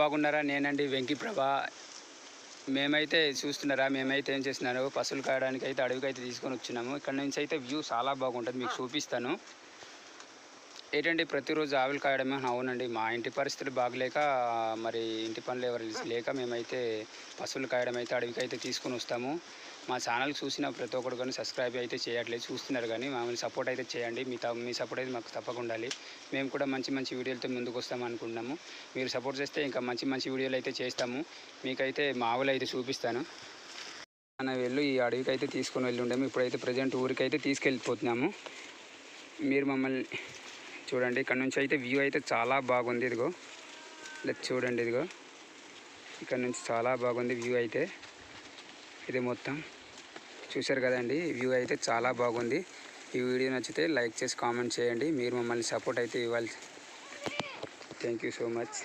బాగున్నారా? నేనండి వెంకీ ప్రభా. మేమైతే చూస్తున్నారా, మేమైతే ఏం చేస్తున్నాను, పశువులు కాయడానికి అయితే అడవికి అయితే తీసుకొని వచ్చినాము. ఇక్కడ నుంచి అయితే వ్యూ చాలా బాగుంటుంది, మీకు చూపిస్తాను. ఏంటండి ప్రతిరోజు ఆవులు కాయడమే? అవునండి, మా ఇంటి పరిస్థితులు బాగలేక మరి ఇంటి పనులు ఎవరు లేక మేమైతే పశువులు కాయడం అయితే అడవికి అయితే తీసుకొని వస్తాము. మా ఛానల్ చూసిన ప్రతి ఒక్కరు కానీ సబ్స్క్రైబ్ అయితే చేయట్లేదు, చూస్తున్నారు కానీ మమ్మల్ని సపోర్ట్ అయితే చేయండి. మీ సపోర్ట్ అయితే మాకు తప్పకుండా ఉండాలి. మేము కూడా మంచి మంచి వీడియోలతో ముందుకు వస్తాము అనుకుంటున్నాము. మీరు సపోర్ట్ చేస్తే ఇంకా మంచి మంచి వీడియోలు అయితే చేస్తాము. మీకైతే మా ఆవులు అయితే చూపిస్తాను. మన వెళ్ళి ఈ అడవికి అయితే తీసుకొని వెళ్ళి ఉండేము. ఇప్పుడైతే ప్రజెంట్ ఊరికి అయితే తీసుకెళ్ళిపోతున్నాము. మీరు మమ్మల్ని చూడండి. ఇక్కడ నుంచి అయితే వ్యూ అయితే చాలా బాగుంది. ఇదిగో ఇలా చూడండి, ఇదిగో ఇక్కడ నుంచి చాలా బాగుంది వ్యూ అయితే. ఇది మొత్తం చూశారు కదండి, వ్యూ అయితే చాలా బాగుంది. ఈ వీడియో నచ్చితే లైక్ చేసి కామెంట్ చేయండి. మీరు మమ్మల్ని సపోర్ట్ అయితే ఇవ్వాలి. Thank you so much.